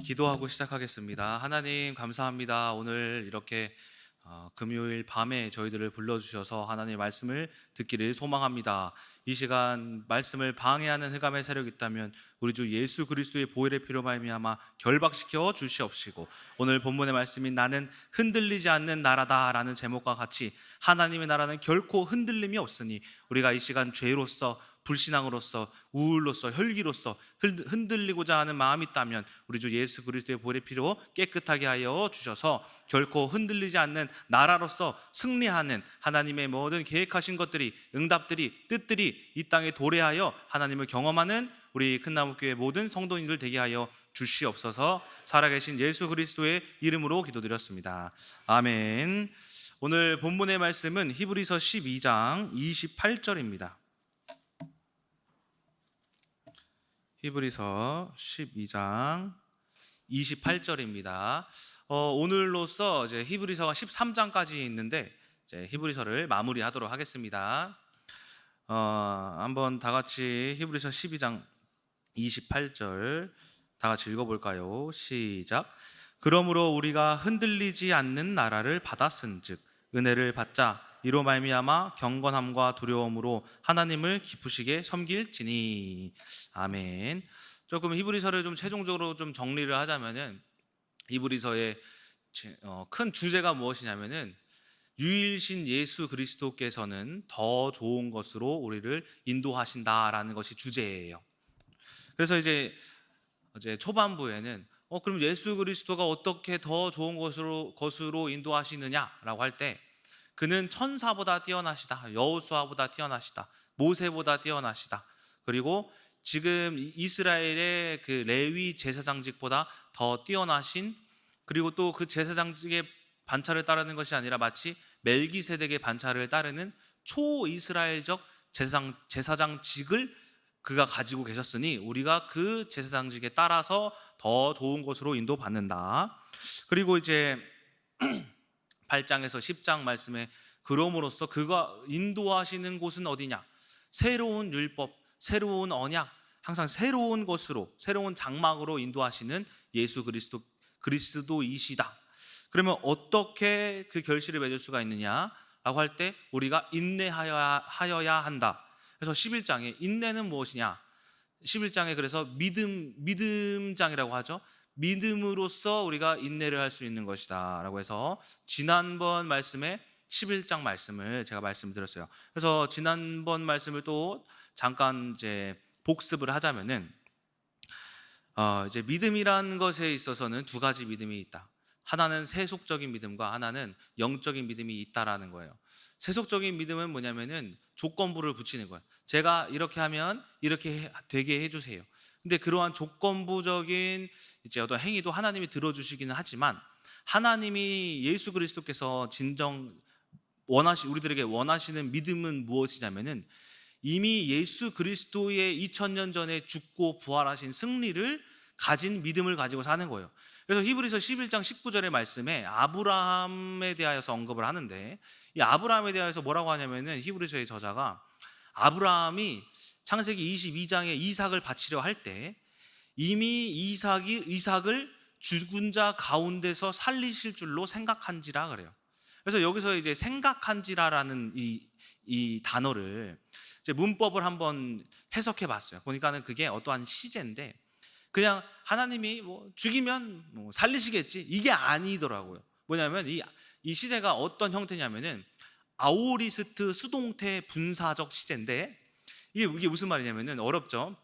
기도하고 시작하겠습니다. 하나님 감사합니다. 오늘 이렇게 금요일 밤에 저희들을 불러주셔서 하나님의 말씀을 듣기를 소망합니다. 이 시간 말씀을 방해하는 흑암의 세력이 있다면 우리 주 예수 그리스도의 보혈의 피로 말미암아 결박시켜 주시옵시고, 오늘 본문의 말씀인 나는 흔들리지 않는 나라다라는 제목과 같이 하나님의 나라는 결코 흔들림이 없으니 우리가 이 시간 죄로서, 불신앙으로서, 우울로서, 혈기로서 흔들리고자 하는 마음이 있다면 우리 주 예수 그리스도의 보혈의 피로 깨끗하게 하여 주셔서 결코 흔들리지 않는 나라로서 승리하는 하나님의 모든 계획하신 것들이, 응답들이, 뜻들이 이 땅에 도래하여 하나님을 경험하는 우리 큰나무교회 모든 성도님들 되게 하여 주시옵소서. 살아계신 예수 그리스도의 이름으로 기도드렸습니다. 아멘. 오늘 본문의 말씀은 히브리서 12장 28절입니다. 히브리서 12장 28절입니다. 오늘로써 이제 히브리서가 13장까지 있는데 이제 히브리서를 마무리하도록 하겠습니다. 한번 다 같이 히브리서 12장 28절 다 같이 읽어볼까요? 시작. 그러므로 우리가 흔들리지 않는 나라를 받았은즉 은혜를 받자 이로 말미암아 경건함과 두려움으로 하나님을 기쁘시게 섬길지니. 아멘. 조금 히브리서를 좀 최종적으로 좀 정리를 하자면은 히브리서의 큰 주제가 무엇이냐면은 유일신 예수 그리스도께서는 더 좋은 것으로 우리를 인도하신다라는 것이 주제예요. 그래서 이제 초반부에는 그럼 예수 그리스도가 어떻게 더 좋은 것으로 인도하시느냐라고 할 때, 그는 천사보다 뛰어나시다, 여호수아보다 뛰어나시다, 모세보다 뛰어나시다, 그리고 지금 이스라엘의 그 레위 제사장직보다 더 뛰어나신, 그리고 또 그 제사장직의 반차를 따르는 것이 아니라 마치 멜기세덱의 반차를 따르는 초이스라엘적 제사장직을 그가 가지고 계셨으니 우리가 그 제사장직에 따라서 더 좋은 곳으로 인도받는다. 그리고 이제 8장에서 10장 말씀에 그럼으로써 그가 인도하시는 곳은 어디냐? 새로운 율법, 새로운 언약, 항상 새로운 것으로, 새로운 장막으로 인도하시는 예수 그리스도이시다. 그러면 어떻게 그 결실을 맺을 수가 있느냐라고 할 때 우리가 인내하여야 한다. 그래서 11장에 인내는 무엇이냐? 11장에 그래서 믿음장이라고 하죠. 믿음으로써 우리가 인내를 할 수 있는 것이다 라고 해서 지난번 말씀에 11장 말씀을 제가 말씀드렸어요. 그래서 지난번 말씀을 또 잠깐 이제 복습을 하자면은 이제 믿음이라는 것에 있어서는 두 가지 믿음이 있다. 하나는 세속적인 믿음과 하나는 영적인 믿음이 있다라는 거예요. 세속적인 믿음은 뭐냐면은 조건부를 붙이는 거예요. 제가 이렇게 하면 이렇게 되게 해주세요. 근데 그러한 조건부적인 이제 어떤 행위도 하나님이 들어주시기는 하지만, 하나님이 예수 그리스도께서 진정 우리들에게 원하시는 믿음은 무엇이냐면은 이미 예수 그리스도의 2000년 전에 죽고 부활하신 승리를 가진 믿음을 가지고 사는 거예요. 그래서 히브리서 11장 19절의 말씀에 아브라함에 대하여서 언급을 하는데, 이 아브라함에 대하여서 뭐라고 하냐면은 히브리서의 저자가 아브라함이 창세기 22장에 이삭을 바치려 할 때 이미 이삭을 죽은 자 가운데서 살리실 줄로 생각한지라 그래요. 그래서 여기서 이제 생각한지라라는 이 단어를 이제 문법을 한번 해석해 봤어요. 보니까는 그게 어떠한 시제인데, 그냥 하나님이 죽이면 살리시겠지, 이게 아니더라고요. 뭐냐면 이 시제가 어떤 형태냐면은 아오리스트 수동태 분사적 시제인데, 이게 무슨 말이냐면은 어렵죠.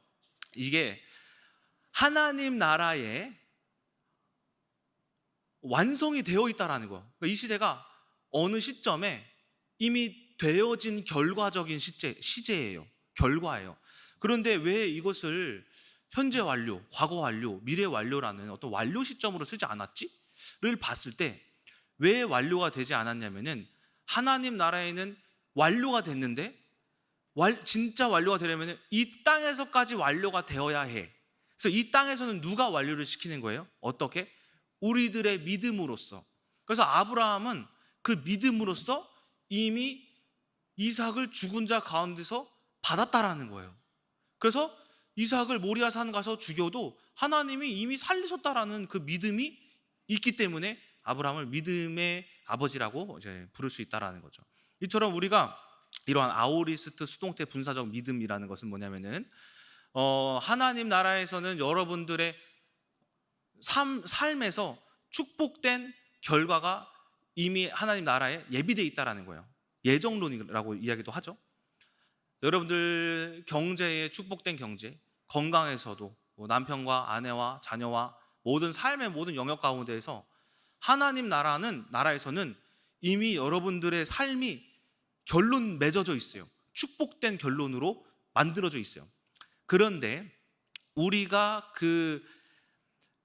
이게 하나님 나라에 완성이 되어 있다라는 거. 그러니까 이 시제가 어느 시점에 이미 되어진 결과적인 시제예요. 결과예요. 그런데 왜 이것을 현재 완료, 과거 완료, 미래 완료라는 어떤 완료 시점으로 쓰지 않았지?를 봤을 때 왜 완료가 되지 않았냐면은 하나님 나라에는 완료가 됐는데 진짜 완료가 되려면 이 땅에서까지 완료가 되어야 해. 그래서 이 땅에서는 누가 완료를 시키는 거예요? 어떻게? 우리들의 믿음으로써. 그래서 아브라함은 그 믿음으로써 이미 이삭을 죽은 자 가운데서 받았다라는 거예요. 그래서 이삭을 모리아산 가서 죽여도 하나님이 이미 살리셨다라는 그 믿음이 있기 때문에 아브라함을 믿음의 아버지라고 이제 부를 수 있다라는 거죠. 이처럼 우리가 이러한 아오리스트 수동태 분사적 믿음이라는 것은 뭐냐면은 하나님 나라에서는 여러분들의 삶에서 축복된 결과가 이미 하나님 나라에 예비되어 있다라는 거예요. 예정론이라고 이야기도 하죠. 여러분들 경제에 축복된 경제, 건강에서도 남편과 아내와 자녀와 모든 삶의 모든 영역 가운데에서 하나님 나라에서는 이미 여러분들의 삶이 결론 맺어져 있어요. 축복된 결론으로 만들어져 있어요. 그런데 우리가 그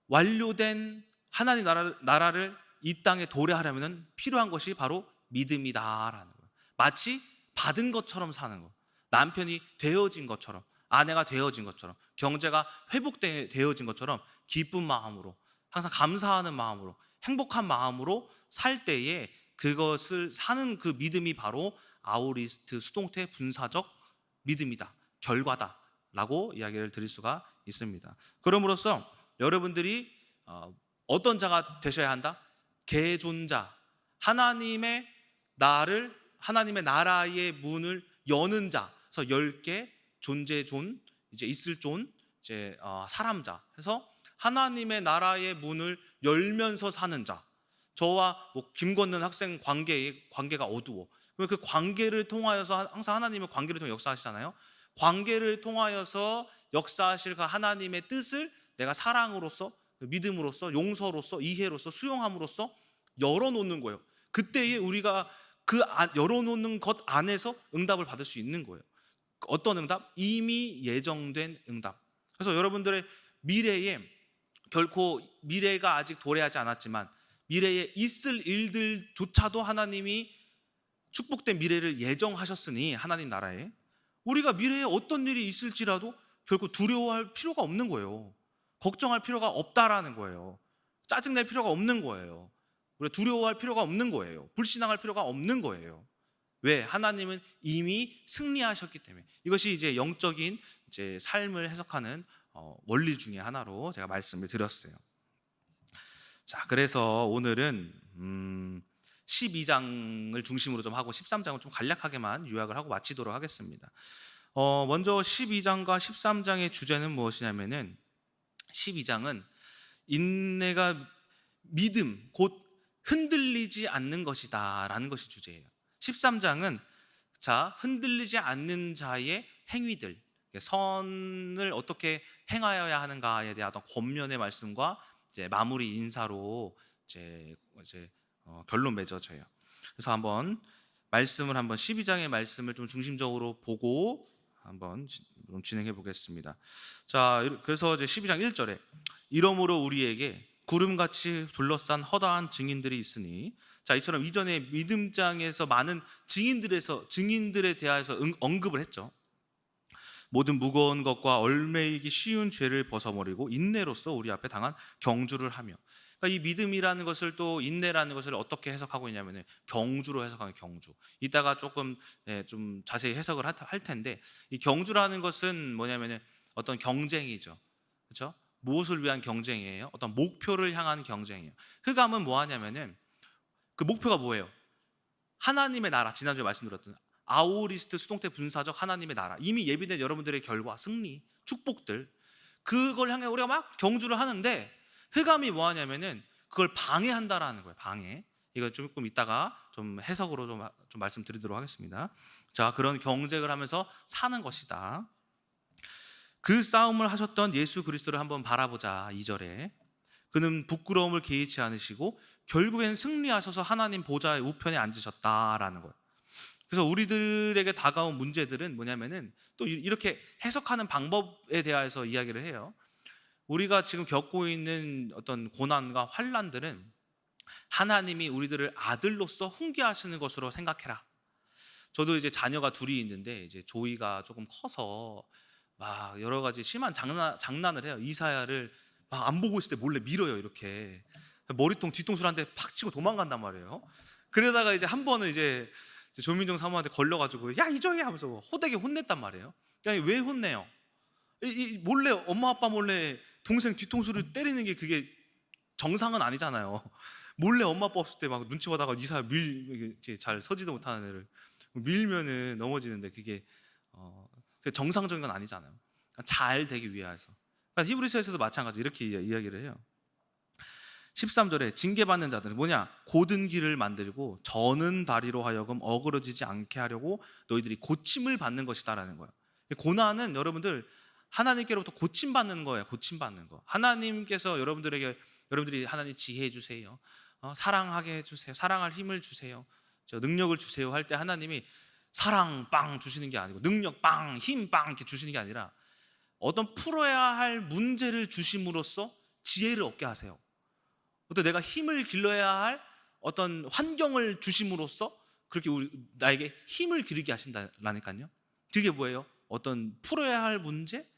완료된 하나님 나라를 이 땅에 도래하려면 필요한 것이 바로 믿음이다라는 거예요. 마치 받은 것처럼 사는 거. 남편이 되어진 것처럼, 아내가 되어진 것처럼, 경제가 회복되어진 것처럼 기쁜 마음으로, 항상 감사하는 마음으로, 행복한 마음으로 살 때에 그것을 사는 그 믿음이 바로 아오리스트 수동태 분사적 믿음이다, 결과다라고 이야기를 드릴 수가 있습니다. 그럼으로써 여러분들이 어떤 자가 되셔야 한다? 개존자, 하나님의 나라의 문을 여는 자. 그래서 10개 존재 존, 이제 있을 존, 이제 사람자. 해서 하나님의 나라의 문을 열면서 사는 자. 저와 김건는 학생 관계가 어두워. 그러면 그 관계를 통하여서 항상 하나님은 관계를 통해 역사하시잖아요. 관계를 통하여서 역사하실 그 하나님의 뜻을 내가 사랑으로서, 믿음으로서, 용서로서, 이해로서, 수용함으로써 열어놓는 거예요. 그때에 우리가 열어놓는 것 안에서 응답을 받을 수 있는 거예요. 어떤 응답? 이미 예정된 응답. 그래서 여러분들의 미래에 결코 미래가 아직 도래하지 않았지만 미래에 있을 일들조차도 하나님이 축복된 미래를 예정하셨으니 하나님 나라에 우리가 미래에 어떤 일이 있을지라도 결코 두려워할 필요가 없는 거예요. 걱정할 필요가 없다라는 거예요. 짜증낼 필요가 없는 거예요. 우리가 두려워할 필요가 없는 거예요. 불신앙할 필요가 없는 거예요. 왜? 하나님은 이미 승리하셨기 때문에. 이것이 이제 영적인 이제 삶을 해석하는 원리 중에 하나로 제가 말씀을 드렸어요. 자, 그래서 오늘은 12장을 중심으로 좀 하고 13장을 좀 간략하게만 요약을 하고 마치도록 하겠습니다. 먼저 12장과 13장의 주제는 무엇이냐면은 12장은 인내가 믿음 곧 흔들리지 않는 것이다 라는 것이 주제예요. 13장은 흔들리지 않는 자의 행위들, 선을 어떻게 행하여야 하는가에 대한 어떤 권면의 말씀과 이제 마무리 인사로 이제 결론 맺어져요. 그래서 한번 12장의 말씀을 좀 중심적으로 보고 한번 좀 진행해 보겠습니다. 자, 그래서 이제 12장 1절에 이러므로 우리에게 구름같이 둘러싼 허다한 증인들이 있으니, 자, 이처럼 이전에 믿음장에서 많은 증인들에 대하여서 언급을 했죠. 모든 무거운 것과 얽매이기 쉬운 죄를 벗어버리고 인내로써 우리 앞에 당한 경주를 하며. 그러니까 이 믿음이라는 것을 또 인내라는 것을 어떻게 해석하고 있냐면 경주로 해석하는 경주. 이따가 조금 좀 자세히 해석을 할 텐데, 이 경주라는 것은 뭐냐면 어떤 경쟁이죠. 그렇죠? 무엇을 위한 경쟁이에요? 어떤 목표를 향한 경쟁이에요. 흑암은 뭐 하냐면은 그 목표가 뭐예요? 하나님의 나라, 지난주에 말씀드렸던 아오리스트 수동태 분사적 하나님의 나라, 이미 예비된 여러분들의 결과, 승리, 축복들, 그걸 향해 우리가 막 경주를 하는데 흑암이 뭐 하냐면은 그걸 방해한다라는 거예요. 방해. 이거 조금 이따가 좀 해석으로 좀 말씀드리도록 하겠습니다. 자, 그런 경쟁을 하면서 사는 것이다. 그 싸움을 하셨던 예수 그리스도를 한번 바라보자. 2절에 그는 부끄러움을 개의치 않으시고 결국엔 승리하셔서 하나님 보좌의 우편에 앉으셨다라는 거예요. 그래서 우리들에게 다가온 문제들은 뭐냐면은 또 이렇게 해석하는 방법에 대해서 이야기를 해요. 우리가 지금 겪고 있는 어떤 고난과 환난들은 하나님이 우리들을 아들로서 훈계하시는 것으로 생각해라. 저도 이제 자녀가 둘이 있는데 이제 조이가 조금 커서 막 여러 가지 심한 장난을 해요. 이사야를 막 안 보고 있을 때 몰래 밀어요. 이렇게 머리통 뒤통수를 한 대 팍 치고 도망간단 말이에요. 그러다가 이제 한 번은 이제 조민정 사모한테 걸려가지고 야 이정이 하면서 호되게 혼냈단 말이에요. 그러니까 왜 혼내요? 몰래 엄마 아빠 몰래 동생 뒤통수를 때리는 게 그게 정상은 아니잖아요. 몰래 엄마 아빠 없을 때 막 눈치 보다가 이 사람 이렇게 잘 서지도 못하는 애를 밀면은 넘어지는데 그게 정상적인 건 아니잖아요. 잘 되기 위해서. 그러니까 히브리서에서도 마찬가지 이렇게 이야기를 해요. 13절에 징계받는 자들은 뭐냐? 곧은 길을 만들고 저는 다리로 하여금 어그러지지 않게 하려고 너희들이 고침을 받는 것이다 라는 거예요. 고난은 여러분들 하나님께로부터 고침받는 거예요. 고침받는 거. 하나님께서 여러분들이 하나님 지혜해 주세요, 사랑하게 해주세요, 사랑할 힘을 주세요, 능력을 주세요 할 때 하나님이 사랑 빵 주시는 게 아니고 능력 빵, 힘 빵 이렇게 주시는 게 아니라 어떤 풀어야 할 문제를 주심으로써 지혜를 얻게 하세요. 어떤 내가 힘을 길러야 할 어떤 환경을 주심으로써 그렇게 나에게 힘을 기르게 하신다라니까요. 그게 뭐예요? 어떤 풀어야 할 문제,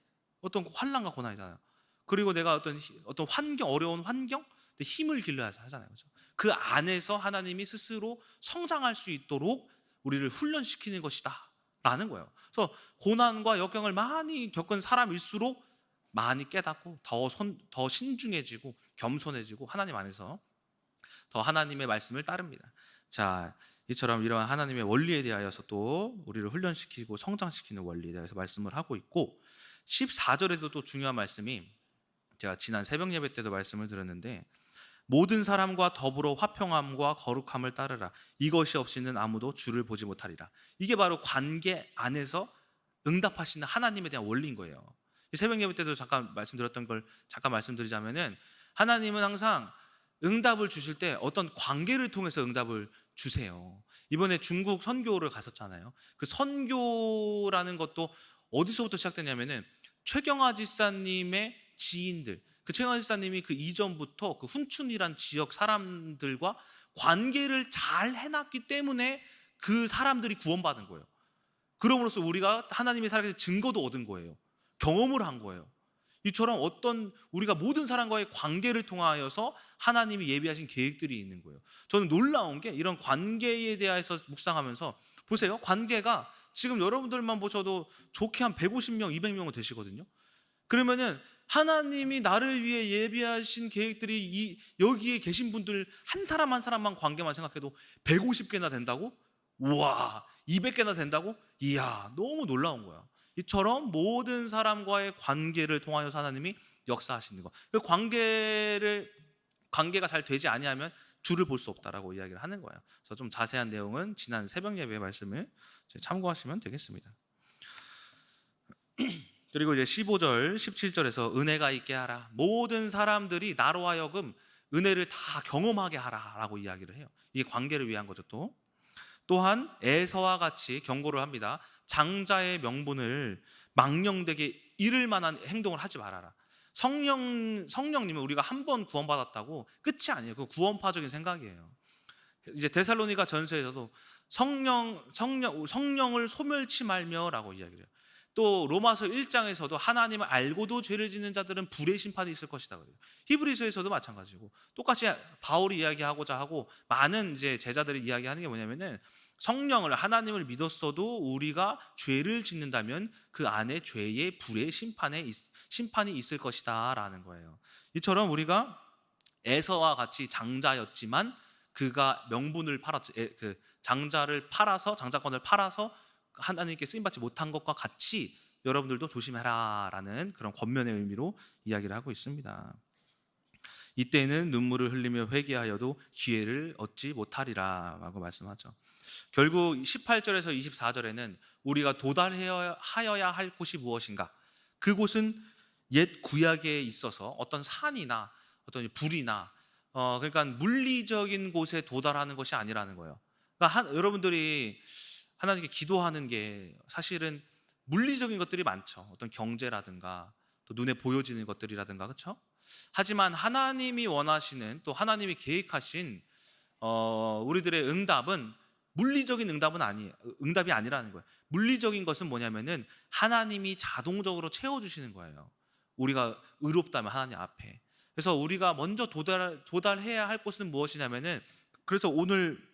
어떤 환난과 고난이잖아요. 그리고 내가 어떤 환경, 어려운 환경, 힘을 길러야 하잖아요. 그렇죠? 그 안에서 하나님이 스스로 성장할 수 있도록 우리를 훈련시키는 것이다 라는 거예요. 그래서 고난과 역경을 많이 겪은 사람일수록 많이 깨닫고 더 신중해지고 겸손해지고 하나님 안에서 더 하나님의 말씀을 따릅니다. 자, 이처럼 이러한 하나님의 원리에 대하여서 또 우리를 훈련시키고 성장시키는 원리에 대해서 말씀을 하고 있고, 14절에도 또 중요한 말씀이, 제가 지난 새벽 예배 때도 말씀을 드렸는데, 모든 사람과 더불어 화평함과 거룩함을 따르라. 이것이 없이는 아무도 주를 보지 못하리라. 이게 바로 관계 안에서 응답하시는 하나님에 대한 원리인 거예요. 새벽 예배 때도 잠깐 말씀드렸던 걸 잠깐 말씀드리자면은, 하나님은 항상 응답을 주실 때 어떤 관계를 통해서 응답을 주세요. 이번에 중국 선교를 갔었잖아요. 그 선교라는 것도 어디서부터 시작되냐면은 최경화 지사님의 지인들, 그 최경화 지사님이 그 이전부터 그 훈춘이란 지역 사람들과 관계를 잘 해놨기 때문에 그 사람들이 구원받은 거예요. 그럼으로써 우리가 하나님의 살아계신 증거도 얻은 거예요. 경험을 한 거예요. 이처럼 우리가 모든 사람과의 관계를 통하여서 하나님이 예비하신 계획들이 있는 거예요. 저는 놀라운 게 이런 관계에 대해서 묵상하면서, 보세요. 관계가 지금 여러분들만 보셔도 좋게 한 150명, 200명은 되시거든요. 그러면은 하나님이 나를 위해 예비하신 계획들이 여기에 계신 분들 한 사람 한 사람만 관계만 생각해도 150개나 된다고? 우와, 200개나 된다고? 이야, 너무 놀라운 거야. 이처럼 모든 사람과의 관계를 통하여서 하나님이 역사하시는 것. 그 관계가 잘 되지 아니하면 주를 볼 수 없다라고 이야기를 하는 거예요. 그래서 좀 자세한 내용은 지난 새벽 예배의 말씀을 참고하시면 되겠습니다. 그리고 이제 15절, 17절에서 은혜가 있게 하라. 모든 사람들이 나로 하여금 은혜를 다 경험하게 하라라고 이야기를 해요. 이게 관계를 위한 거죠. 또한 에서와 같이 경고를 합니다. 장자의 명분을 망령되게 잃을 만한 행동을 하지 말아라. 성령님은 우리가 한 번 구원받았다고 끝이 아니에요. 그 구원파적인 생각이에요. 이제 데살로니가 전서에서도 성령을 소멸치 말며라고 이야기를 해요. 또 로마서 1장에서도 하나님을 알고도 죄를 짓는 자들은 불의 심판이 있을 것이다 그래요. 히브리서에서도 마찬가지고, 똑같이 바울이 이야기하고자 하고 많은 이제 제자들이 이야기하는 게 뭐냐면은, 성령을, 하나님을 믿었어도 우리가 죄를 짓는다면 그 안에 죄의 불의 심판이 있을 것이다 라는 거예요. 이처럼 우리가 에서와 같이 장자였지만 그가 명분을 장자권을 팔아서 하나님께 쓰임받지 못한 것과 같이 여러분들도 조심해라 라는 그런 권면의 의미로 이야기를 하고 있습니다. 이때는 눈물을 흘리며 회개하여도 기회를 얻지 못하리라 라고 말씀하죠. 결국 18절에서 24절에는 우리가 도달하여야 할 곳이 무엇인가? 그곳은 옛 구약에 있어서 어떤 산이나 어떤 불이나 그러니까 물리적인 곳에 도달하는 것이 아니라는 거예요. 그러니까 여러분들이 하나님께 기도하는 게 사실은 물리적인 것들이 많죠. 어떤 경제라든가 또 눈에 보여지는 것들이라든가, 그렇죠? 하지만 하나님이 원하시는, 또 하나님이 계획하신 우리들의 응답은 물리적인 응답이 아니라는 거예요. 물리적인 것은 뭐냐면은 하나님이 자동적으로 채워주시는 거예요. 우리가 의롭다면 하나님 앞에. 그래서 우리가 먼저 도달해야 할 곳은 무엇이냐면은, 그래서 오늘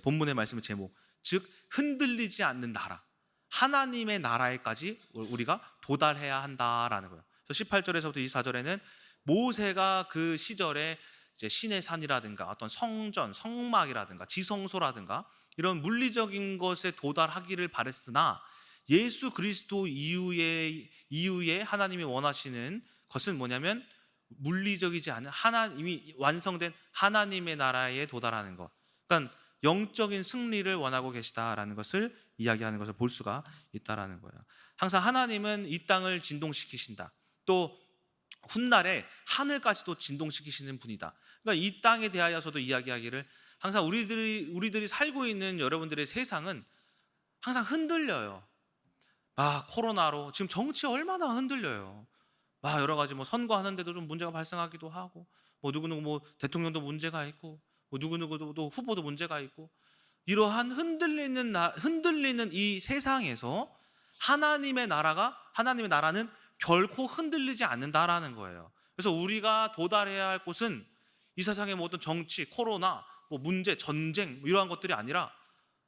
본문의 말씀의 제목, 즉 흔들리지 않는 나라. 하나님의 나라에까지 우리가 도달해야 한다라는 거예요. 그래서 18절에서부터 24절에는 모세가 그 시절에 이제 신의 산이라든가 어떤 성전, 성막이라든가 지성소라든가 이런 물리적인 것에 도달하기를 바랬으나 예수 그리스도 이후에 하나님이 원하시는 것은 뭐냐면 물리적이지 않은 이미 완성된 하나님의 나라에 도달하는 것. 그러니까 영적인 승리를 원하고 계시다라는 것을 이야기하는 것을 볼 수가 있다라는 거예요. 항상 하나님은 이 땅을 진동시키신다. 또 훗날에 하늘까지도 진동시키시는 분이다. 그러니까 이 땅에 대하여서도 이야기하기를 항상 우리들이 살고 있는 여러분들의 세상은 항상 흔들려요. 코로나로 지금 정치 얼마나 흔들려요. 여러 가지 선거하는데도 좀 문제가 발생하기도 하고, 누구누구 대통령도 문제가 있고, 누구누구도 후보도 문제가 있고, 이러한 흔들리는 이 세상에서 하나님의 나라는 결코 흔들리지 않는다라는 거예요. 그래서 우리가 도달해야 할 곳은 이 세상의 모든 정치, 코로나, 문제, 전쟁 이러한 것들이 아니라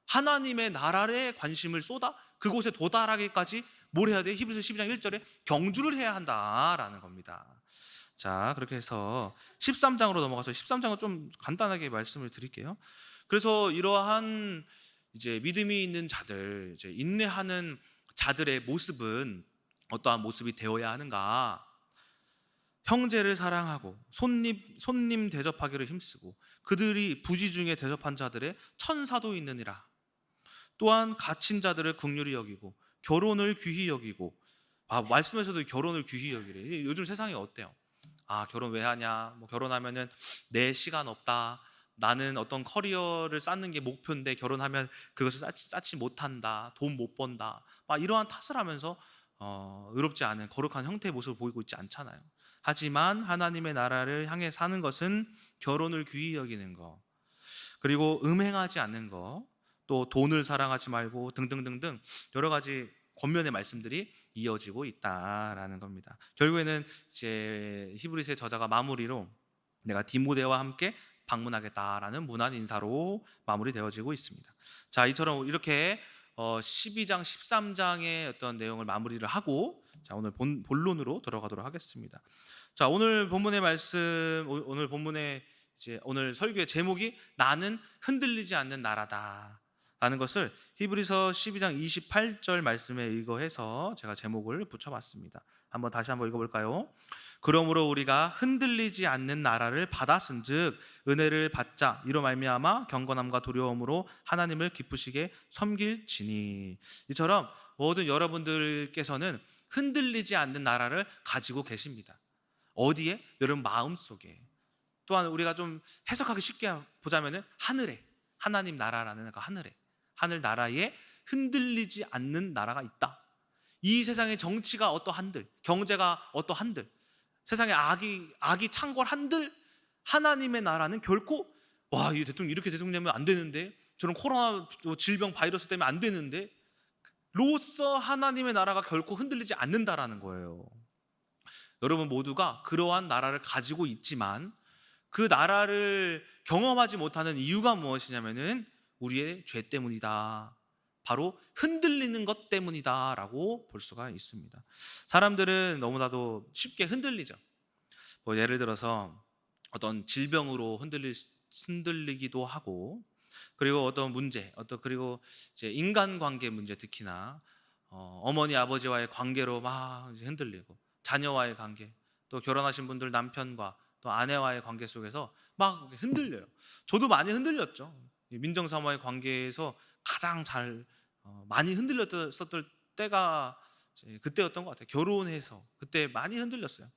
하나님의 나라에 관심을 쏟아 그곳에 도달하기까지 뭘 해야 돼? 히브리서 12장 1절에 경주를 해야 한다라는 겁니다. 자, 그렇게 해서 13장으로 넘어가서 13장은 좀 간단하게 말씀을 드릴게요. 그래서 이러한 이제 믿음이 있는 자들, 이제 인내하는 자들의 모습은 어떠한 모습이 되어야 하는가? 형제를 사랑하고 손님 대접하기를 힘쓰고 그들이 부지 중에 대접한 자들의 천사도 있느니라. 또한 갇힌 자들을 긍휼히 여기고 결혼을 귀히 여기고, 말씀에서도 결혼을 귀히 여기래. 요즘 세상이 어때요? 결혼 왜 하냐? 결혼하면은 내 시간 없다. 나는 어떤 커리어를 쌓는 게 목표인데 결혼하면 그것을 쌓지 못한다. 돈 못 번다. 이러한 탓을 하면서 의롭지 않은 거룩한 형태의 모습을 보이고 있지 않잖아요. 하지만 하나님의 나라를 향해 사는 것은 결혼을 귀히 여기는 거, 그리고 음행하지 않는 거, 또 돈을 사랑하지 말고 등등등등 여러 가지 권면의 말씀들이 이어지고 있다라는 겁니다. 결국에는 이제 히브리서의 저자가 마무리로 내가 디모데와 함께 방문하겠다라는 문안 인사로 마무리되어지고 있습니다. 자, 이처럼 이렇게 12장, 13장의 어떤 내용을 마무리를 하고, 자, 오늘 본론으로 들어가도록 하겠습니다. 자, 오늘 본문의 오늘 설교의 제목이 나는 흔들리지 않는 나라다 라는 것을 히브리서 12장 28절 말씀에 의거해서 제가 제목을 붙여봤습니다. 다시 한번 읽어볼까요? 그러므로 우리가 흔들리지 않는 나라를 받았은즉 은혜를 받자. 이로 말미암아 경건함과 두려움으로 하나님을 기쁘시게 섬길지니. 이처럼 모든 여러분들께서는 흔들리지 않는 나라를 가지고 계십니다. 어디에? 여러분 마음속에. 또한 우리가 좀 해석하기 쉽게 보자면은 하늘에, 하나님 나라라는 그 하늘 나라에 흔들리지 않는 나라가 있다. 이 세상의 정치가 어떠한들, 경제가 어떠한들, 세상에 악이 창궐한들 하나님의 나라는 결코 이 대통령 이렇게 대통령이면 안 되는데, 저런 코로나 질병 바이러스 때문에 안 되는데 로서 하나님의 나라가 결코 흔들리지 않는다라는 거예요. 여러분 모두가 그러한 나라를 가지고 있지만 그 나라를 경험하지 못하는 이유가 무엇이냐면은 우리의 죄 때문이다. 바로 흔들리는 것 때문이다 라고 볼 수가 있습니다. 사람들은 너무나도 쉽게 흔들리죠. 예를 들어서 어떤 질병으로 흔들리기도 하고, 그리고 어떤 문제, 그리고 이제 인간관계 문제, 특히나 어머니 아버지와의 관계로 막 이제 흔들리고, 자녀와의 관계, 또 결혼하신 분들 남편과 또 아내와의 관계 속에서 막 흔들려요. 저도 많이 흔들렸죠. 민정사모의 관계에서 가장 많이 흔들렸었던 때가 그때였던 것 같아요. 결혼해서 그때 많이 흔들렸어요.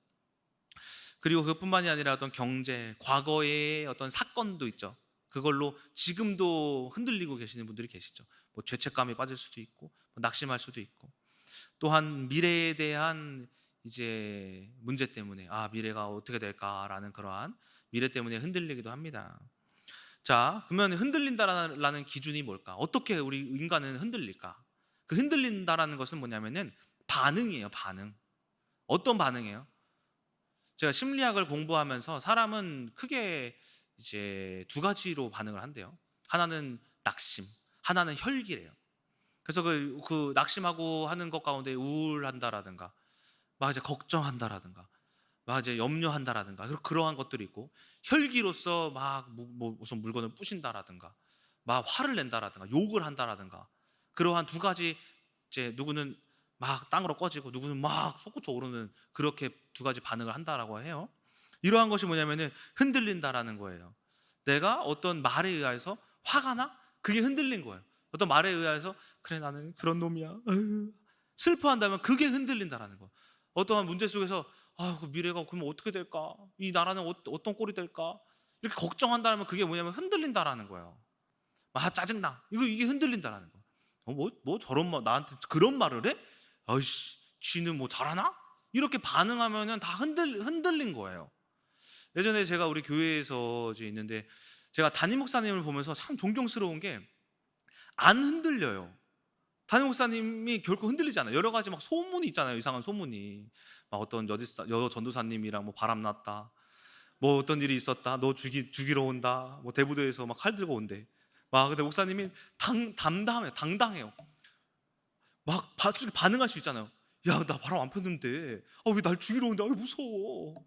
그리고 그뿐만이 아니라 어떤 경제, 과거의 어떤 사건도 있죠. 그걸로 지금도 흔들리고 계시는 분들이 계시죠. 죄책감에 빠질 수도 있고, 낙심할 수도 있고, 또한 미래에 대한 이제 문제 때문에 미래가 어떻게 될까라는 그러한 미래 때문에 흔들리기도 합니다. 자, 그러면 흔들린다라는 기준이 뭘까? 어떻게 우리 인간은 흔들릴까? 그 흔들린다라는 것은 뭐냐면은 반응이에요, 반응. 어떤 반응이에요? 제가 심리학을 공부하면서 사람은 크게 이제 두 가지로 반응을 한대요. 하나는 낙심, 하나는 혈기래요. 그래서 그 낙심하고 하는 것 가운데 우울한다라든가, 막 이제 걱정한다라든가, 막 이제 염려한다라든가, 그러한 것들이 있고, 혈기로서 막 무슨 물건을 부신다라든가, 막 화를 낸다라든가, 욕을 한다라든가, 그러한 두 가지, 이제 누구는 막 땅으로 꺼지고 누구는 막 솟구쳐 오르는, 그렇게 두 가지 반응을 한다라고 해요. 이러한 것이 뭐냐면은 흔들린다라는 거예요. 내가 어떤 말에 의해서 화가 나? 그게 흔들린 거예요. 어떤 말에 의해서 그래 나는 그런 놈이야, 슬퍼한다면 그게 흔들린다라는 거예요. 어떠한 문제 속에서 그 미래가 그러면 어떻게 될까? 이 나라는 어떤 꼴이 될까? 이렇게 걱정한다면 그게 뭐냐면 흔들린다라는 거예요. 짜증나. 이게 흔들린다라는 거예요. 뭐 저런 말 나한테 그런 말을 해? 아이씨, 쥐는 뭐 잘하나? 이렇게 반응하면은 다 흔들린 거예요. 예전에 제가 우리 교회에서 이제 있는데, 제가 담임 목사님을 보면서 참 존경스러운 게 안 흔들려요. 담임 목사님이 결코 흔들리지 않아요. 여러 가지 막 소문이 있잖아요. 이상한 소문이. 막 어떤 여 전도사님이랑 뭐 바람났다, 뭐 어떤 일이 있었다, 너 죽이러 온다, 뭐 대부도에서 막 칼 들고 온대. 근데 목사님이 당당해요. 막 솔직히 반응할 수 있잖아요. 야, 나 바람 안 폈는데 왜 날 죽이러 온다, 무서워.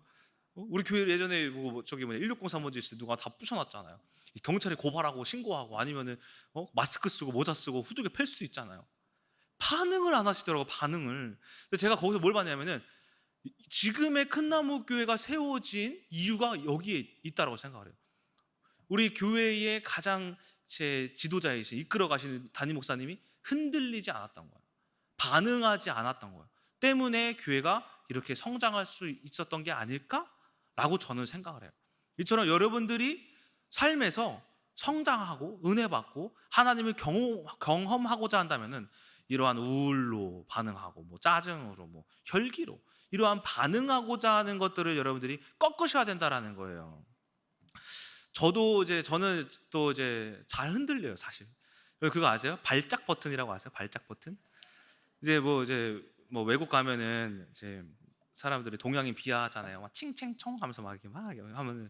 우리 교회 예전에 저기 160 사모지 있을 때 누가 다 부셔놨잖아요. 경찰에 고발하고 신고하고, 아니면은 마스크 쓰고 모자 쓰고 후드게 팰 수도 있잖아요. 반응을 안 하시더라고요. 반응을. 근데 제가 거기서 뭘 봤냐면은, 지금의 큰 나무 교회가 세워진 이유가 여기에 있다라고 생각을 해요. 우리 교회의 가장 제 지도자이신, 이끌어 가시는 담임 목사님이 흔들리지 않았던 거예요. 반응하지 않았던 거예요. 때문에 교회가 이렇게 성장할 수 있었던 게 아닐까라고 저는 생각을 해요. 이처럼 여러분들이 삶에서 성장하고 은혜 받고 하나님을 경험하고자 한다면은, 이러한 우울로 반응하고 짜증으로 혈기로 이러한 반응하고자 하는 것들을 여러분들이 꺾으셔야 된다라는 거예요. 저는 또 이제 잘 흔들려요, 사실. 그거 아세요? 발작 버튼이라고 아세요? 발작 버튼? 이제 외국 가면은 이제 사람들이 동양인 비하하잖아요. 막 칭칭청 하면서 막 이렇게 하면은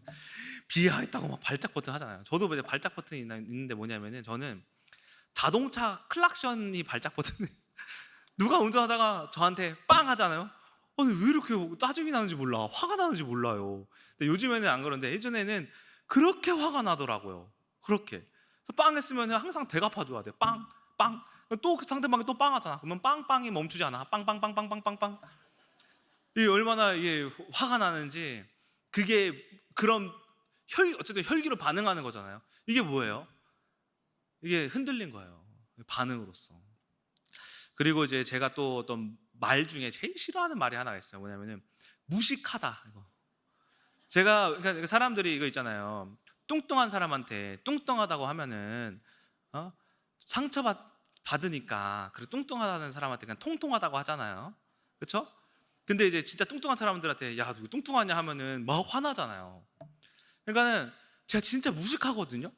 비하했다고 막 발작 버튼 하잖아요. 저도 이제 발작 버튼이 있는데, 뭐냐면은 저는 자동차 클락션이 발작 버튼이 누가 운전하다가 저한테 빵 하잖아요. 아니, 왜 이렇게 짜증이 나는지 몰라, 화가 나는지 몰라요. 근데 요즘에는 안 그런데, 예전에는 그렇게 화가 나더라고요. 그렇게. 그래서 빵 했으면 항상 대갚아줘야 돼요. 빵. 또 그 상대방이 또 빵 하잖아. 그러면 빵이 멈추지 않아. 빵. 이게 얼마나 이게 화가 나는지, 그게 그런 어쨌든 혈기로 반응하는 거잖아요. 이게 뭐예요? 이게 흔들린 거예요. 반응으로서. 그리고 이제 제가 또 어떤 말 중에 제일 싫어하는 말이 하나가 있어요. 뭐냐면은 무식하다. 이거. 그러니까 사람들이 이거 있잖아요. 뚱뚱한 사람한테 뚱뚱하다고 하면은 상처 받으니까, 그리고 뚱뚱하다는 사람한테 그냥 통통하다고 하잖아요. 그렇죠? 근데 이제 진짜 뚱뚱한 사람들한테 야, 너 뚱뚱하냐 하면은 막 화나잖아요. 그러니까는 제가 진짜 무식하거든요.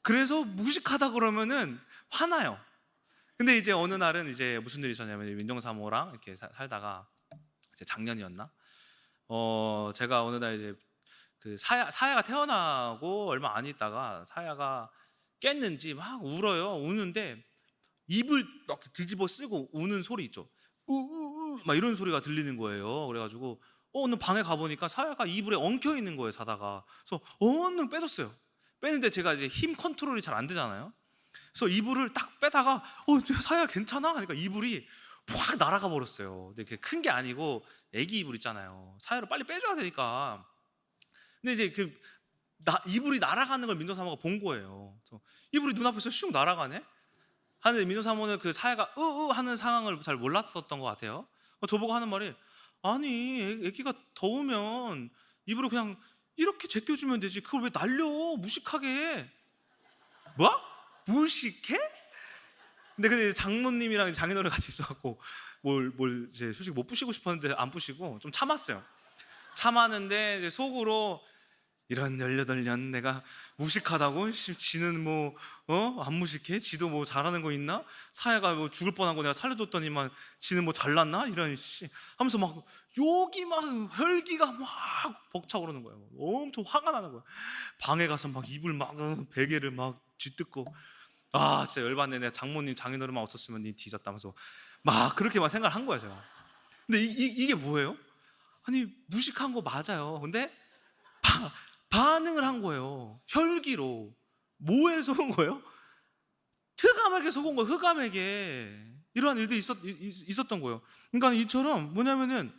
그래서 무식하다 그러면은 화나요. 근데 이제 어느 날은 이제 무슨 일이 있었냐면, 민정사모랑 이렇게 살다가 이제 작년이었나? 제가 어느 날 이제 그 사야가 태어나고 얼마 안 있다가 사야가 깼는지 막 울어요. 우는데 입을 막 뒤집어 쓰고 우는 소리 있죠. 우우우 막 이런 소리가 들리는 거예요. 그래가지고 오늘 방에 가보니까 사야가 이불에 엉켜 있는 거예요, 자다가. 그래서 얼른 빼줬어요. 빼는데 제가 이제 힘 컨트롤이 잘 안 되잖아요. 그래서 이불을 딱 빼다가 사야 괜찮아? 하니까 이불이 확 날아가 버렸어요. 근데 큰 게 아니고 애기 이불 있잖아요. 사야를 빨리 빼줘야 되니까. 근데 이제 이불이 날아가는 걸 민정사모가 본 거예요. 그래서 이불이 눈앞에서 슉 날아가네? 하는데 민정사모는 그 사야가 으으 하는 상황을 잘 몰랐었던 것 같아요. 저보고 하는 말이, 아니 애기가 더우면 이불을 그냥 이렇게 제껴주면 되지, 그걸 왜 날려 무식하게. 뭐? 무식해? 근데 장모님이랑 장인어른 같이 있어갖고 뭘 이제 솔직히 못 부시고 싶었는데 안 부시고 좀 참았어요. 참았는데 이제 속으로, 이런 18년 내가 무식하다고? 지는 안 무식해? 지도 잘하는 거 있나? 사야가 죽을 뻔한 거 내가 살려줬더니만 지는 잘났나? 이런 하면서 막 욕이 막 혈기가 막 벅차오르는 거예요. 엄청 화가 나는 거예요. 방에 가서 막 이불 막 베개를 막 쥐뜯고. 아 진짜 열받네. 내가 장모님 장인어른만 없었으면 니 뒤졌다면서 막 그렇게 막 생각을 한 거야 제가. 근데 이게 뭐예요? 아니 무식한 거 맞아요. 근데 반응을 한 거예요. 혈기로. 뭐에 속은 거예요? 흑암에게 속은 거예요. 흑암에게. 이러한 일들이 있었던 거예요. 그러니까 이처럼 뭐냐면은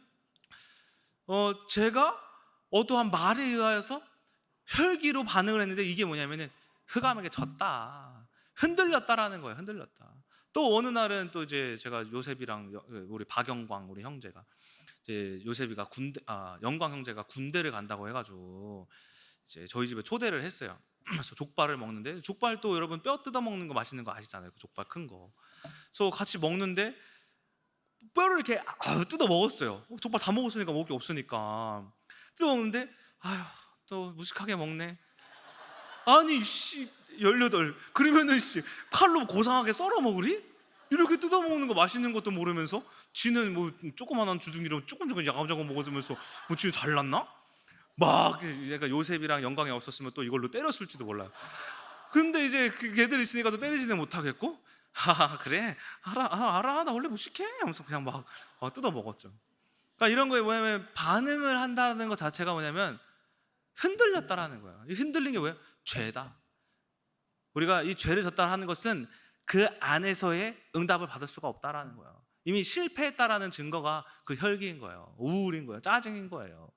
제가 어떠한 말에 의하여서 혈기로 반응을 했는데 이게 뭐냐면은 흑암에게 졌다. 흔들렸다라는 거예요. 흔들렸다. 또 어느 날은 또 이제 제가 요셉이랑 우리 박영광 우리 형제가 이제 요셉이가 영광 형제가 군대를 간다고 해가지고 이제 저희 집에 초대를 했어요. 그래서 족발을 먹는데 족발 또 여러분 뼈 뜯어 먹는 거 맛있는 거 아시잖아요. 그 족발 큰 거. 그래서 같이 먹는데 뼈를 이렇게 뜯어 먹었어요. 족발 다 먹었으니까 먹을 게 없으니까 뜯어 먹는데 아휴 또 무식하게 먹네. 아니 씨 18 그러면은 씨 칼로 고상하게 썰어 먹으리? 이렇게 뜯어 먹는 거 맛있는 것도 모르면서 지는 뭐 조그만한 주둥이로 조금 야금야금 먹어주면서 뭐 지는 잘났나? 막 얘가 요셉이랑 영광이 없었으면 또 이걸로 때렸을지도 몰라요. 근데 이제 그 걔들 있으니까 또 때리지는 못하겠고 그래 알아 나 원래 무식해 하면서 그냥 막 뜯어 먹었죠. 그러니까 이런 거에 뭐냐면 반응을 한다는 것 자체가 뭐냐면 흔들렸다라는 거야. 이 흔들린 게 뭐예요? 죄다. 우리가 이 죄를 졌다 하는 것은 그 안에서의 응답을 받을 수가 없다라는 거예요. 이미 실패했다라는 증거가 그 혈기인 거예요. 우울인 거예요. 짜증인 거예요.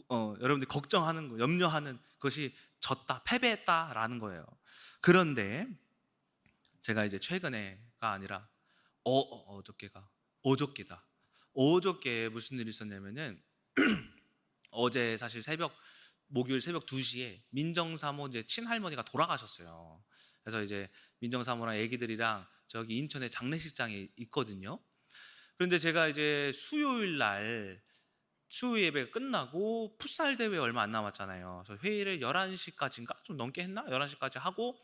여러분들이 걱정하는 거, 염려하는 것이 졌다, 패배했다라는 거예요. 그런데 제가 이제 최근에가 아니라 어저께다. 어저께 무슨 일이 있었냐면은 어제 사실 목요일 새벽 2시에 민정사모 이제 친할머니가 돌아가셨어요. 그래서 이제 민정사모랑 애기들이랑 저기 인천에 장례식장에 있거든요. 그런데 제가 이제 수요일 날 수요 예배가 끝나고 풋살 대회 얼마 안 남았잖아요. 그래서 회의를 11시까지인가 좀 넘게 했나? 11시까지 하고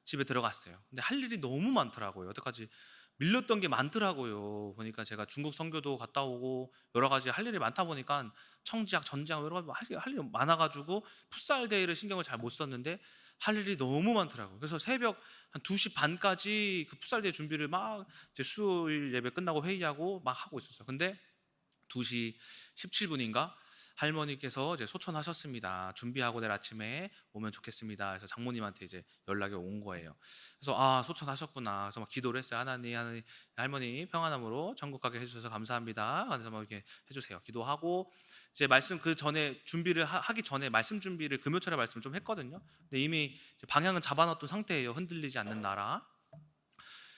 집에 들어갔어요. 근데 할 일이 너무 많더라고요. 여태까지 밀렸던 게 많더라고요. 보니까 제가 중국 선교도 갔다 오고 여러 가지 할 일이 많다 보니까 청지학, 전지학 여러 가지 할 일이 많아가지고 풋살 대회를 신경을 잘 못 썼는데 할 일이 너무 많더라고요. 그래서 새벽 한 2시 반까지 그 풋살 대회 준비를 막 이제 수요일 예배 끝나고 회의하고 막 하고 있었어요. 근데 2시 17분인가 할머니께서 이제 소천하셨습니다. 준비하고 내일 아침에 오면 좋겠습니다. 그래서 장모님한테 이제 연락이 온 거예요. 그래서 소천하셨구나. 그래서 막 기도를 했어요. 하나님, 할머니 평안함으로 천국 가게 해주셔서 감사합니다. 그래서 막 이렇게 해주세요. 기도하고 이제 말씀 그 전에 준비를 하기 전에 말씀 준비를 금요철에 말씀을 좀 했거든요. 근데 이미 방향은 잡아놨던 상태예요. 흔들리지 않는 나라.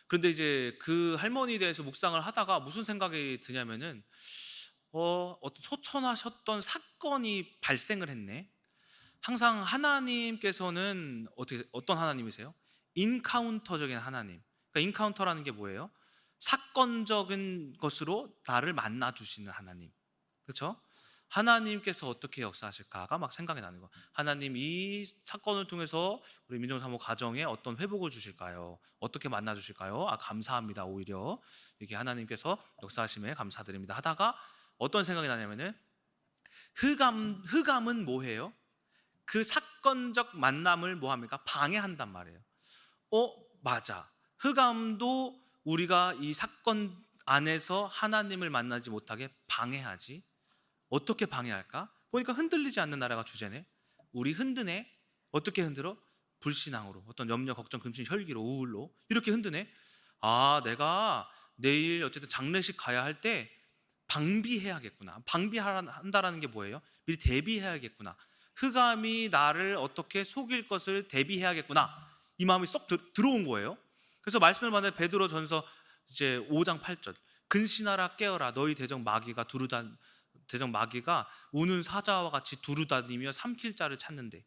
그런데 이제 그 할머니에 대해서 묵상을 하다가 무슨 생각이 드냐면은 어떤 소천하셨던 사건이 발생을 했네. 항상 하나님께서는 어떤 하나님이세요? 인카운터적인 하나님. 그러니까 인카운터라는 게 뭐예요? 사건적인 것으로 나를 만나 주시는 하나님. 그렇죠? 하나님께서 어떻게 역사하실까가 막 생각이 나는 거. 하나님 이 사건을 통해서 우리 민정사모 가정에 어떤 회복을 주실까요? 어떻게 만나 주실까요? 감사합니다. 오히려 이렇게 하나님께서 역사하심에 감사드립니다. 하다가 어떤 생각이 나냐면은 흑암은 뭐해요? 그 사건적 만남을 뭐합니까? 방해한단 말이에요. 맞아. 흑암도 우리가 이 사건 안에서 하나님을 만나지 못하게 방해하지. 어떻게 방해할까? 보니까 흔들리지 않는 나라가 주제네. 우리 흔드네. 어떻게 흔들어? 불신앙으로, 어떤 염려, 걱정, 근심, 혈기로, 우울로 이렇게 흔드네. 내가 내일 어쨌든 장례식 가야 할 때 방비해야겠구나. 방비한다라는 게 뭐예요? 미리 대비해야겠구나. 흑암이 나를 어떻게 속일 것을 대비해야겠구나. 이 마음이 쏙 들어온 거예요. 그래서 말씀을 받는 베드로전서 이제 5장 8절. 근신하라 깨어라 너희 대적 마귀가 우는 사자와 같이 두루다니며 삼킬 자를 찾는데.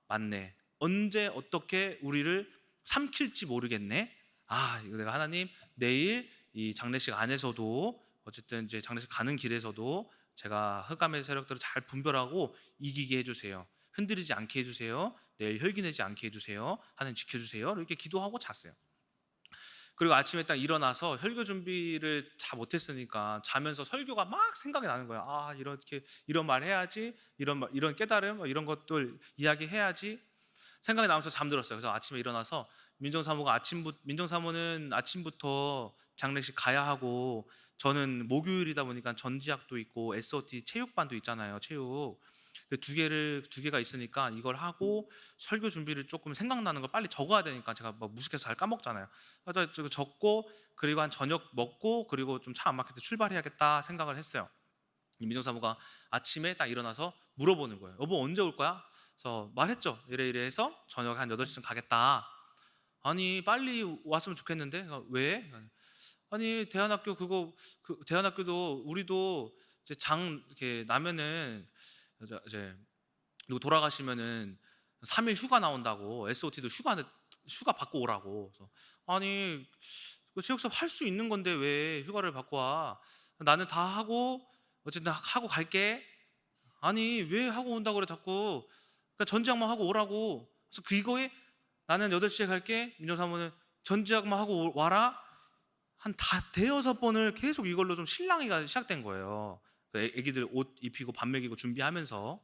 맞네. 언제 어떻게 우리를 삼킬지 모르겠네. 이거 내가 하나님 내일 이 장례식 안에서도 어쨌든 이제 장례식 가는 길에서도 제가 흑암의 세력들을 잘 분별하고 이기게 해주세요. 흔들리지 않게 해주세요. 내일 혈기내지 않게 해주세요. 하나님 지켜주세요. 이렇게 기도하고 잤어요. 그리고 아침에 딱 일어나서 설교 준비를 잘 못했으니까 자면서 설교가 막 생각이 나는 거예요. 이렇게 이런 말 해야지, 이런 깨달음, 이런 것들 이야기해야지. 생각이 나면서 잠들었어요. 그래서 아침에 일어나서 민정사모는 아침부터 장례식 가야 하고, 저는 목요일이다 보니까 전지학도 있고 SOT 체육반도 있잖아요. 체육 그 두 개가 있으니까 이걸 하고 설교 준비를 조금 생각나는 걸 빨리 적어야 되니까 제가 막 무식해서 잘 까먹잖아요. 그래서 적고 그리고 한 저녁 먹고 그리고 좀 차 안 막힐 때 출발해야겠다 생각을 했어요. 민정사모가 아침에 딱 일어나서 물어보는 거예요. 여보 언제 올 거야? 그래서 말했죠. 이래 이래 해서 저녁 한 8시쯤 가겠다. 아니 빨리 왔으면 좋겠는데. 왜? 아니 대안학교 대안학교도 우리도 이제 장 이렇게 나면은 이제 누구 돌아가시면은 3일 휴가 나온다고, SOT도 휴가 받고 오라고. 그래서 아니 그 체육 수업 할 수 있는 건데 왜 휴가를 받고 와? 나는 다 하고 어쨌든 하고 갈게. 아니 왜 하고 온다고 그래 자꾸. 그러니까 전지학만 하고 오라고. 그래서 그거에 나는 8시에 갈게. 민정사모는 전지학만 하고 와라. 한 대여섯 번을 계속 이걸로 좀 실랑이가 시작된 거예요. 애기들 옷 입히고 밥 먹이고 준비하면서.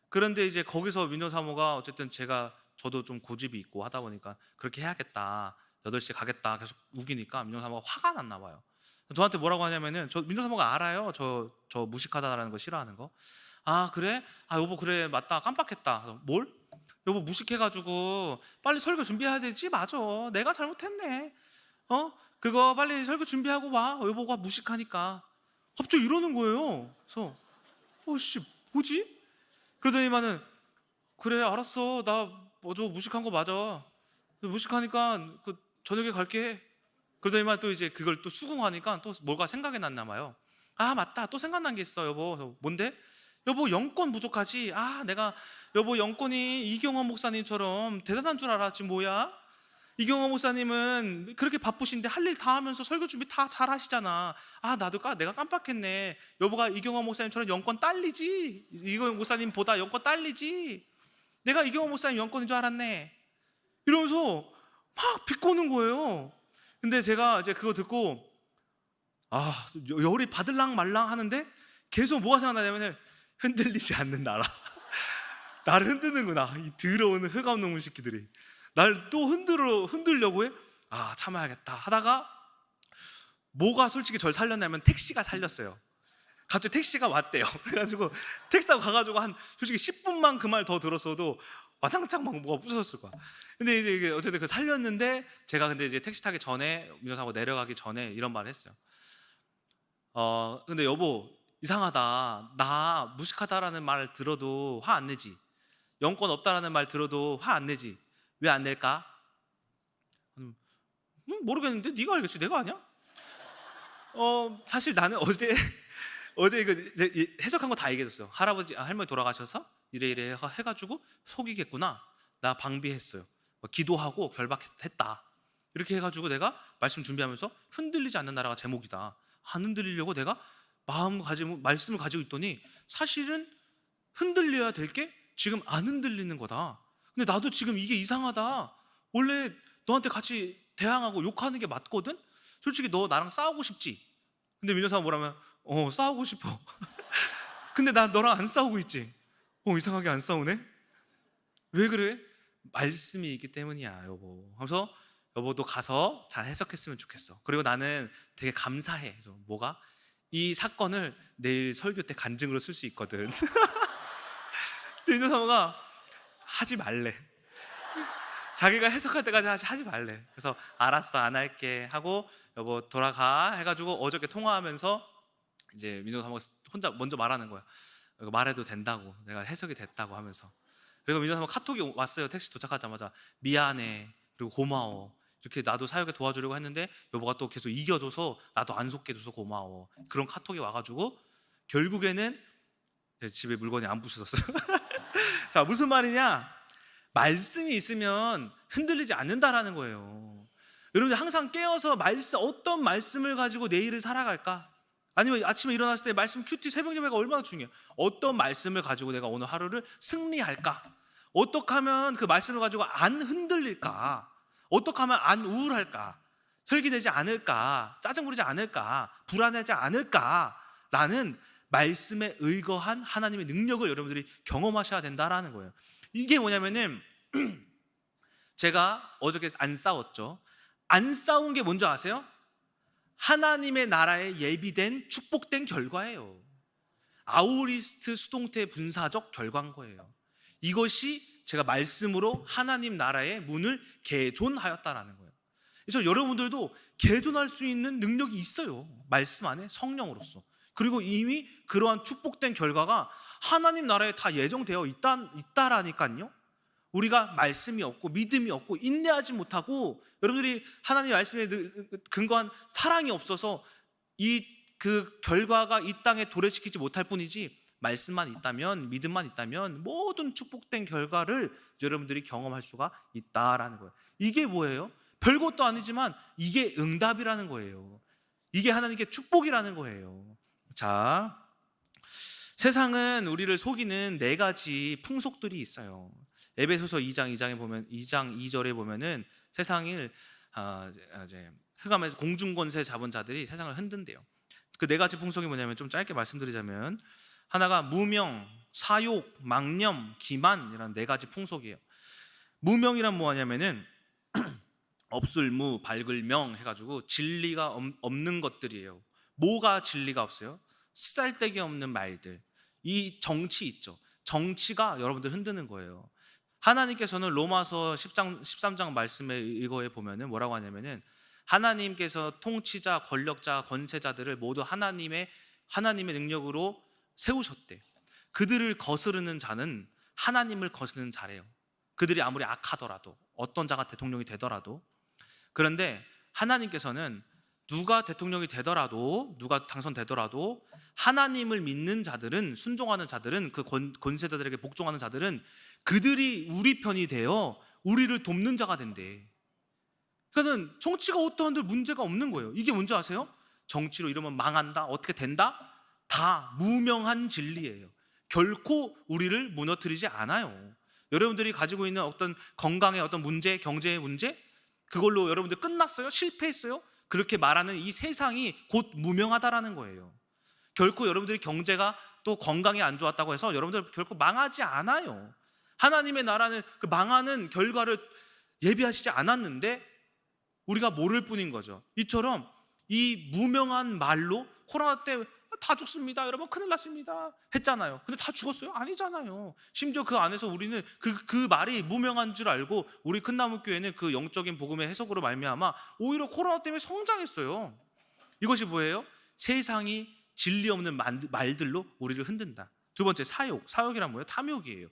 그런데 이제 거기서 민정사모가 어쨌든 저도 좀 고집이 있고 하다 보니까 그렇게 해야겠다, 8시에 가겠다 계속 우기니까 민정사모가 화가 났나 봐요. 저한테 뭐라고 하냐면은, 민정사모가 알아요. 저 무식하다라는 거 싫어하는 거. 아 그래? 아 여보 그래 맞다 깜빡했다. 그래서 뭘? 여보 무식해가지고 빨리 설교 준비해야 되지. 맞아 내가 잘못했네. 그거 빨리 설교 준비하고 와. 여보가 무식하니까. 갑자기 이러는 거예요. 그래서 씨 뭐지? 그러더니만은 그래 알았어 나 저 무식한 거 맞아. 무식하니까 그 저녁에 갈게. 그러더니만 또 이제 그걸 또 수긍하니까 또 뭐가 생각이 났나 봐요. 아 맞다 또 생각난 게 있어 여보. 그래서 뭔데? 여보 영권 부족하지. 내가 여보 영권이 이경원 목사님처럼 대단한 줄 알았지 뭐야. 이경원 목사님은 그렇게 바쁘신데 할 일 다 하면서 설교 준비 다 잘 하시잖아. 내가 깜빡했네. 여보가 이경원 목사님처럼 영권 딸리지. 이경원 목사님보다 영권 딸리지. 내가 이경원 목사님 영권인 줄 알았네. 이러면서 막 비꼬는 거예요. 근데 제가 이제 그거 듣고 열이 받을랑 말랑 하는데 계속 뭐가 생각나냐면 흔들리지 않는 나라. 나를 흔드는구나 이 더러운 흑암 놈의 새끼들이. 날 또 흔들려고 해. 참아야겠다 하다가 뭐가 솔직히 절 살렸냐면 택시가 살렸어요. 갑자기 택시가 왔대요. 그래가지고 택시 타고 가가지고 한 솔직히 10분만 그 말 더 들었어도 와장창 막 뭐가 부서졌을 거야. 근데 이제 이게 어쨌든 그 살렸는데, 제가 근데 이제 택시 타기 전에 민정사고 내려가기 전에 이런 말을 했어요. 근데 여보 이상하다. 나 무식하다라는 말 들어도 화 안 내지. 영권 없다라는 말 들어도 화 안 내지. 왜 안 낼까? 모르겠는데 네가 알겠지. 내가 아냐? 사실 나는 어제 해석한 거 다 얘기해줬어요. 할머니 돌아가셔서 이래 해가지고 속이겠구나. 나 방비했어요. 기도하고 결박했다. 이렇게 해가지고 내가 말씀 준비하면서 흔들리지 않는 나라가 제목이다. 안 흔들리려고 내가 말씀을 가지고 있더니 사실은 흔들려야 될 게 지금 안 흔들리는 거다. 근데 나도 지금 이게 이상하다. 원래 너한테 같이 대항하고 욕하는 게 맞거든? 솔직히 너 나랑 싸우고 싶지? 근데 민정사가 뭐라면 싸우고 싶어. 근데 나 너랑 안 싸우고 있지? 이상하게 안 싸우네? 왜 그래? 말씀이 있기 때문이야 여보. 하면서 여보도 가서 잘 해석했으면 좋겠어. 그리고 나는 되게 감사해. 그래서 뭐가? 이 사건을 내일 설교 때 간증으로 쓸 수 있거든. 근데 민정사가 하지 말래. 자기가 해석할 때까지 하지 말래. 그래서 알았어 안 할게 하고 여보 돌아가 해가지고 어저께 통화하면서 이제 민정사모가 혼자 먼저 말하는 거야. 이거 말해도 된다고, 내가 해석이 됐다고 하면서. 그리고 민정사모 카톡이 왔어요. 택시 도착하자마자 미안해 그리고 고마워 이렇게 나도 사역에 도와주려고 했는데 여보가 또 계속 이겨줘서 나도 안 속게 해줘서 고마워, 그런 카톡이 와가지고 결국에는 집에 물건이 안 부서졌어요. 자 무슨 말이냐, 말씀이 있으면 흔들리지 않는다라는 거예요. 여러분들 항상 깨어서 어떤 말씀을 가지고 내일을 살아갈까? 아니면 아침에 일어났을 때 말씀 큐티 새벽 예배가 얼마나 중요해. 어떤 말씀을 가지고 내가 오늘 하루를 승리할까? 어떻게 하면 그 말씀을 가지고 안 흔들릴까? 어떻게 하면 안 우울할까? 혈기되지 않을까? 짜증 부리지 않을까? 불안하지 않을까? 라는 말씀에 의거한 하나님의 능력을 여러분들이 경험하셔야 된다라는 거예요. 이게 뭐냐면은 제가 어저께 안 싸웠죠. 안 싸운 게 뭔지 아세요? 하나님의 나라에 예비된 축복된 결과예요. 아우리스트 수동태 분사적 결과인 거예요. 이것이 제가 말씀으로 하나님 나라의 문을 개존하였다라는 거예요. 그래서 여러분들도 개존할 수 있는 능력이 있어요. 말씀 안에 성령으로서. 그리고 이미 그러한 축복된 결과가 하나님 나라에 다 예정되어 있다라니까요. 우리가 말씀이 없고 믿음이 없고 인내하지 못하고 여러분들이 하나님 말씀에 근거한 사랑이 없어서 그 결과가 이 땅에 도래시키지 못할 뿐이지, 말씀만 있다면, 믿음만 있다면 모든 축복된 결과를 여러분들이 경험할 수가 있다라는 거예요. 이게 뭐예요? 별것도 아니지만 이게 응답이라는 거예요. 이게 하나님께 축복이라는 거예요. 자, 세상은 우리를 속이는 4가지 풍속들이 있어요. 에베소서 2장 2절에 보면은 세상을 이제 흑암에서 공중권세 잡은 자들이 세상을 흔든대요. 그 4가지 풍속이 뭐냐면, 좀 짧게 말씀드리자면, 하나가 무명, 사욕, 망념, 기만이라는 4가지 풍속이에요. 무명이란 뭐냐면은 없을무, 밝을명 해가지고 진리가 없는 것들이에요. 뭐가 진리가 없어요? 쓰잘데기 없는 말들. 이 정치 있죠. 정치가 여러분들 흔드는 거예요. 하나님께서는 로마서 10장, 13장 말씀에 이거에 보면은 뭐라고 하냐면은, 하나님께서 통치자, 권력자, 권세자들을 모두 하나님의 능력으로 세우셨대. 그들을 거스르는 자는 하나님을 거스르는 자래요. 그들이 아무리 악하더라도, 어떤 자가 대통령이 되더라도. 그런데 하나님께서는 누가 대통령이 되더라도, 누가 당선되더라도 하나님을 믿는 자들은, 순종하는 자들은, 그 권세자들에게 복종하는 자들은 그들이 우리 편이 되어 우리를 돕는 자가 된대. 그러니까 정치가 어떠한들 문제가 없는 거예요. 이게 뭔지 아세요? 정치로 이러면 망한다, 어떻게 된다? 다 무명한 진리예요. 결코 우리를 무너뜨리지 않아요. 여러분들이 가지고 있는 어떤 건강의 어떤 문제, 경제의 문제, 그걸로 여러분들 끝났어요? 실패했어요? 그렇게 말하는 이 세상이 곧 무명하다라는 거예요. 결코 여러분들이 경제가 또 건강이 안 좋았다고 해서 여러분들 결코 망하지 않아요. 하나님의 나라는 그 망하는 결과를 예비하시지 않았는데 우리가 모를 뿐인 거죠. 이처럼 이 무명한 말로 코로나 때 다 죽습니다, 여러분 큰일 났습니다 했잖아요. 근데 다 죽었어요? 아니잖아요. 심지어 그 안에서 우리는 그 말이 무명한 줄 알고 우리 큰나무교회는 그 영적인 복음의 해석으로 말미암아 오히려 코로나 때문에 성장했어요. 이것이 뭐예요? 세상이 진리 없는 말들로 우리를 흔든다. 두 번째, 사욕이란 뭐예요? 탐욕이에요.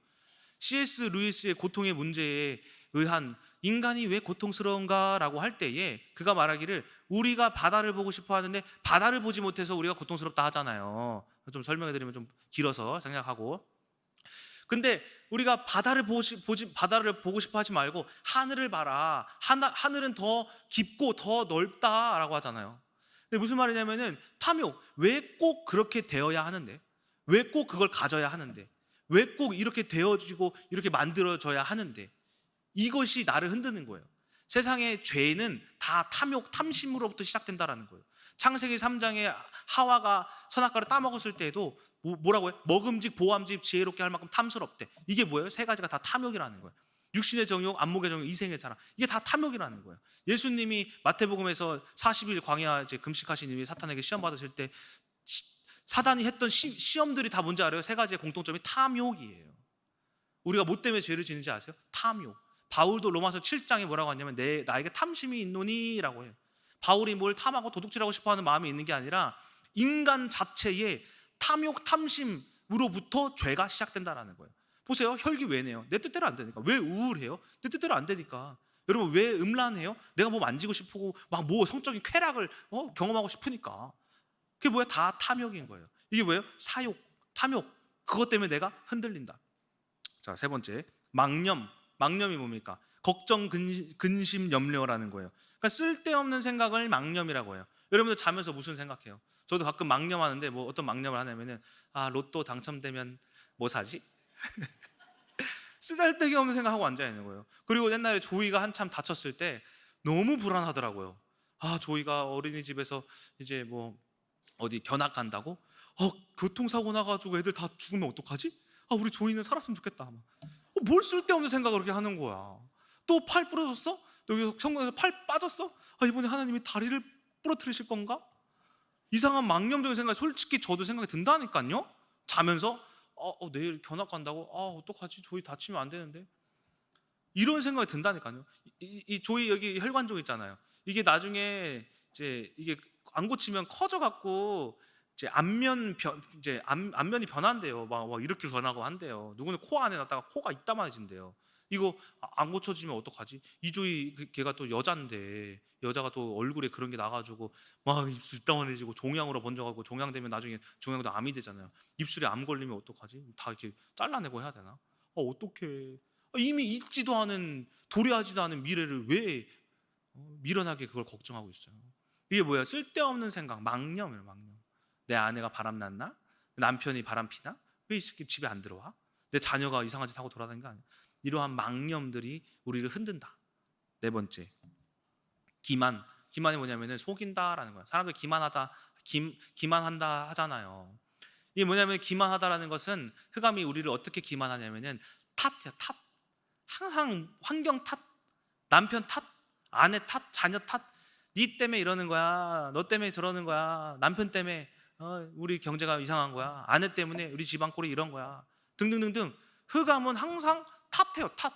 C.S. 루이스의 고통의 문제에 의한 인간이 왜 고통스러운가 라고 할 때에 그가 말하기를, 우리가 바다를 보고 싶어 하는데 바다를 보지 못해서 우리가 고통스럽다 하잖아요. 좀 설명해 드리면 좀 길어서 생략하고, 근데 우리가 바다를 보고 싶어 하지 말고 하늘을 봐라, 하늘은 더 깊고 더 넓다라고 하잖아요. 근데 무슨 말이냐면은 탐욕, 왜 꼭 그렇게 되어야 하는데, 왜 꼭 그걸 가져야 하는데, 왜 꼭 이렇게 되어지고 이렇게 만들어져야 하는데, 이것이 나를 흔드는 거예요. 세상의 죄는 다 탐욕, 탐심으로부터 시작된다라는 거예요. 창세기 3장에 하와가 선악과를 따먹었을 때에도 뭐라고 해요? 먹음직, 보암직, 지혜롭게 할 만큼 탐스럽대. 이게 뭐예요? 3가지가 다 탐욕이라는 거예요. 육신의 정욕, 안목의 정욕, 이생의 자랑. 이게 다 탐욕이라는 거예요. 예수님이 마태복음에서 40일 광야 금식하신 이후에 사탄에게 시험 받으실 때 사단이 했던 시험들이 다 뭔지 알아요? 3가지의 공통점이 탐욕이에요. 우리가 뭐 때문에 죄를 지는지 아세요? 탐욕. 바울도 로마서 7장에 뭐라고 하냐면, 나에게 탐심이 있노니 라고 해요. 바울이 뭘 탐하고 도둑질하고 싶어하는 마음이 있는 게 아니라 인간 자체의 탐욕, 탐심으로부터 죄가 시작된다는 거예요. 보세요, 혈기 왜 내요? 내 뜻대로 안 되니까. 왜 우울해요? 내 뜻대로 안 되니까. 여러분, 왜 음란해요? 내가 뭐 만지고 싶고 막 뭐 성적인 쾌락을 경험하고 싶으니까. 그게 뭐야? 다 탐욕인 거예요. 이게 뭐예요? 사욕, 탐욕. 그것 때문에 내가 흔들린다. 자, 3번째, 망념이 뭡니까? 걱정, 근심, 염려라는 거예요. 그러니까 쓸데없는 생각을 망념이라고 해요. 여러분들 자면서 무슨 생각해요? 저도 가끔 망념하는데, 뭐 어떤 망념을 하냐면은, 로또 당첨되면 뭐 사지? 쓰잘데기 없는 생각하고 앉아 있는 거예요. 그리고 옛날에 조이가 한참 다쳤을 때 너무 불안하더라고요. 조이가 어린이집에서 이제 뭐 어디 견학 간다고? 교통사고 나가지고 애들 다 죽으면 어떡하지? 우리 조이는 살았으면 좋겠다. 뭘 쓸데없는 생각을 그렇게 하는 거야. 또 팔 부러졌어? 여기 성경에서 팔 빠졌어? 이번에 하나님이 다리를 부러뜨리실 건가? 이상한 망념적인 생각이 솔직히 저도 생각이 든다니까요. 자면서 내일 견학 간다고? 어떡하지? 조이 다치면 안 되는데. 이런 생각이 든다니까요. 이 조이 여기 혈관종 있잖아요. 이게 나중에 이제 이게 안 고치면 커져 갖고 이제 안면이 변한대요. 막 이렇게 변하고 한대요. 누구는 코 안에 놨다가 코가 이따만해진대요. 이거 안 고쳐지면 어떡하지? 이조이 걔가 또 여잔데 여자가 또 얼굴에 그런 게 나가지고 막 입술 이따만해지고 종양으로 번져가고 종양되면 나중에 종양도 암이 되잖아요. 입술에 암 걸리면 어떡하지? 다 이렇게 잘라내고 해야 되나? 어떡해. 이미 있지도 않은 도래하지도 않은 미래를 왜 미련하게 그걸 걱정하고 있어요? 이게 뭐야? 쓸데없는 생각, 망념이에요. 망념. 내 아내가 바람났나? 남편이 바람피나? 왜 이 새끼 집에 안 들어와? 내 자녀가 이상한 짓 하고 돌아다니는 거 아니야? 이러한 망념들이 우리를 흔든다. 네 번째, 기만이 뭐냐면은 속인다라는 거야. 사람들 기만한다 하잖아요. 이게 뭐냐면 기만하다라는 것은 흑암이 우리를 어떻게 기만하냐면은 탓이야. 탓. 항상 환경 탓, 남편 탓, 아내 탓, 자녀 탓. 네 때문에 이러는 거야. 너 때문에 저러는 거야. 남편 때문에 우리 경제가 이상한 거야. 아내 때문에 우리 집안 꼴이 이런 거야. 등등등등. 흑암은 항상 탓해요. 탓.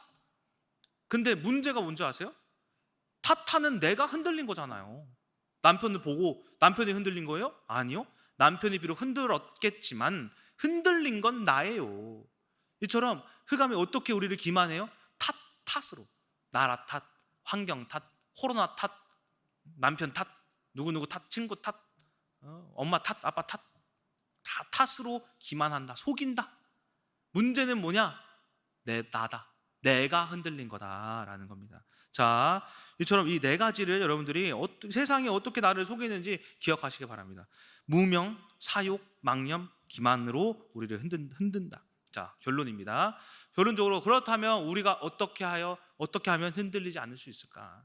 근데 문제가 뭔지 아세요? 탓하는 내가 흔들린 거잖아요. 남편을 보고 남편이 흔들린 거예요? 아니요. 남편이 비록 흔들었겠지만 흔들린 건 나예요. 이처럼 흑암이 어떻게 우리를 기만해요? 탓으로. 나라 탓, 환경 탓, 코로나 탓, 남편 탓, 누구누구 탓, 친구 탓, 엄마 탓, 아빠 탓. 다 탓으로 기만한다. 속인다. 문제는 뭐냐? 나다. 내가 흔들린 거다라는 겁니다. 자, 이처럼 이 네 가지를 여러분들이 세상이 어떻게 나를 속이는지 기억하시기 바랍니다. 무명, 사욕, 망념, 기만으로 우리를 흔든다. 자, 결론입니다. 결론적으로 그렇다면 우리가 어떻게 하면 흔들리지 않을 수 있을까?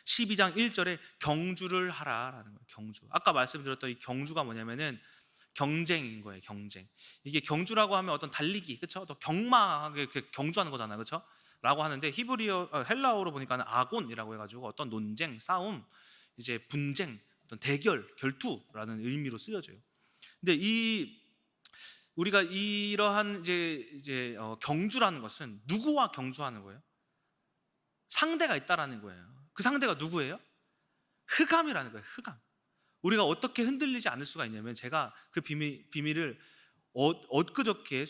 12장 1절에 경주를 하라라는 거예요. 경주. 아까 말씀드렸던 이 경주가 뭐냐면은 경쟁인 거예요. 경쟁. 이게 경주라고 하면 어떤 달리기, 그렇죠? 또 경마하게 경주하는 거잖아요, 그렇죠? 라고 하는데 헬라어로 보니까는 아곤이라고 해가지고 어떤 논쟁, 싸움, 이제 분쟁, 어떤 대결, 결투라는 의미로 쓰여져요. 근데 우리가 이러한 이제 경주라는 것은 누구와 경주하는 거예요? 상대가 있다라는 거예요. 그 상대가 누구예요? 흑암이라는 거예요. 흑암. 우리가 어떻게 흔들리지 않을 수가 있냐면 제가 그 비밀을 어저께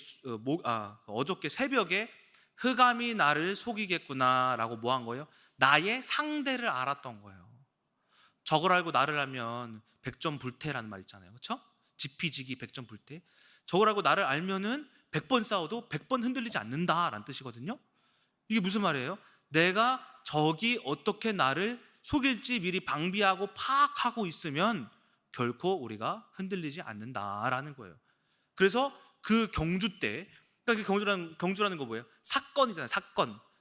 새벽에 흑암이 나를 속이겠구나라고 뭐 한 거예요? 나의 상대를 알았던 거예요. 저걸 알고 나를 알면 백전불태라는 말 있잖아요. 그렇죠? 지피지기 백전불태. 저걸 알고 나를 알면은 100번 싸워도 100번 흔들리지 않는다라는 뜻이거든요. 이게 무슨 말이에요? 내가 적이 어떻게 나를 속일지 미리 방비하고 파악하고 있으면 결코 우리가 흔들리지 않는다라는 거예요. 그래서 그 경주 때, 그러니까 그 경주라는 거 뭐예요? 사건이잖아요.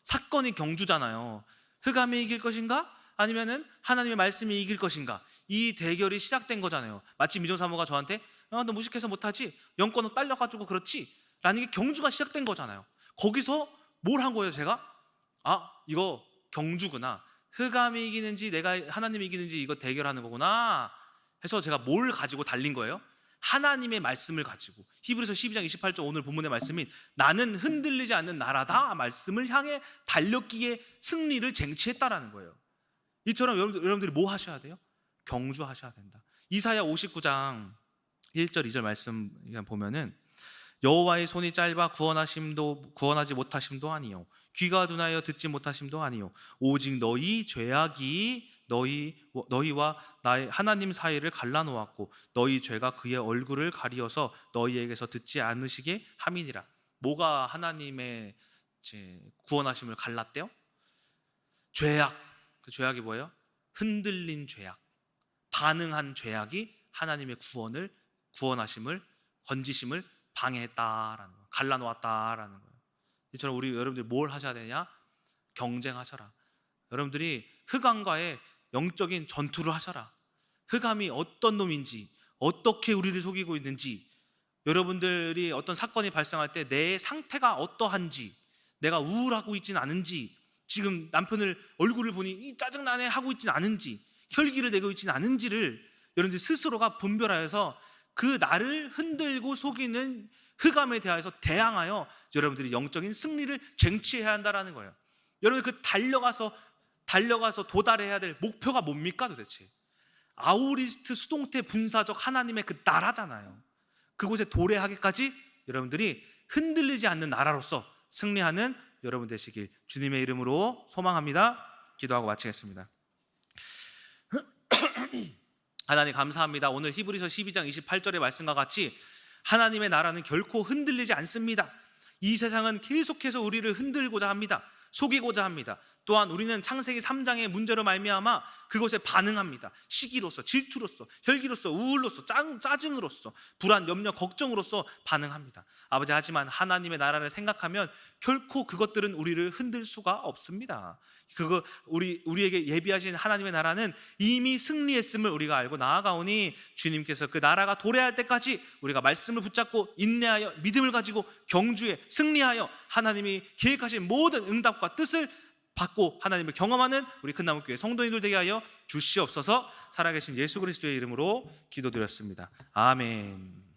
사건이 경주잖아요. 흑암이 이길 것인가? 아니면은 하나님의 말씀이 이길 것인가? 이 대결이 시작된 거잖아요. 마치 미정사모가 저한테 너 무식해서 못하지? 영권은 딸려가지고 그렇지? 라는 게 경주가 시작된 거잖아요. 거기서 뭘 한 거예요? 제가 이거 경주구나. 흑암이 이기는지 내가 하나님이 이기는지 이거 대결하는 거구나 해서 제가 뭘 가지고 달린 거예요? 하나님의 말씀을 가지고. 히브리서 12장 28절 오늘 본문의 말씀인 나는 흔들리지 않는 나라다 말씀을 향해 달렸기에 승리를 쟁취했다라는 거예요. 이처럼 여러분들이 뭐 하셔야 돼요? 경주하셔야 된다. 이사야 59장 1절 2절 말씀 보면은 여호와의 손이 짧아 구원하지 못하심도 아니요 귀가 둔하여 듣지 못하심도 아니요 오직 너희 죄악이 너희와 나의 하나님 사이를 갈라놓았고 너희 죄가 그의 얼굴을 가리어서 너희에게서 듣지 않으시게 함이니라. 뭐가 하나님의 구원하심을 갈랐대요? 죄악. 그 죄악이 뭐예요? 흔들린 죄악, 반응한 죄악이 하나님의 구원하심을, 건지심을 방해했다라는 거예요. 갈라놓았다라는 거예요. 이처럼 여러분들이 뭘 하셔야 되냐? 경쟁하셔라. 여러분들이 흑암과의 영적인 전투를 하셔라. 흑암이 어떤 놈인지, 어떻게 우리를 속이고 있는지, 여러분들이 어떤 사건이 발생할 때 내 상태가 어떠한지 내가 우울하고 있지는 않은지, 지금 남편을 얼굴을 보니 이 짜증나네 하고 있지는 않은지, 혈기를 내고 있지는 않은지를 여러분들 스스로가 분별하여서 그 나를 흔들고 속이는 흑암에 대하여서 대항하여 여러분들이 영적인 승리를 쟁취해야 한다라는 거예요. 여러분, 그 달려가서 도달해야 될 목표가 뭡니까 도대체? 아우리스트 수동태 분사적 하나님의 그 나라잖아요. 그곳에 도래하기까지 여러분들이 흔들리지 않는 나라로서 승리하는 여러분 되시길 주님의 이름으로 소망합니다. 기도하고 마치겠습니다. 하나님 감사합니다. 오늘 히브리서 12장 28절의 말씀과 같이 하나님의 나라는 결코 흔들리지 않습니다. 이 세상은 계속해서 우리를 흔들고자 합니다. 속이고자 합니다. 또한 우리는 창세기 3장의 문제로 말미암아 그것에 반응합니다. 시기로서, 질투로서, 혈기로서, 우울로서, 짜증으로서, 불안, 염려, 걱정으로서 반응합니다. 아버지, 하지만 하나님의 나라를 생각하면 결코 그것들은 우리를 흔들 수가 없습니다. 우리에게 예비하신 하나님의 나라는 이미 승리했음을 우리가 알고 나아가오니 주님께서 그 나라가 도래할 때까지 우리가 말씀을 붙잡고 인내하여 믿음을 가지고 경주에 승리하여 하나님이 계획하신 모든 응답과 뜻을 받고 하나님을 경험하는 우리 큰나무교회 성도님들 되게 하여 주시옵소서. 살아계신 예수 그리스도의 이름으로 기도드렸습니다. 아멘.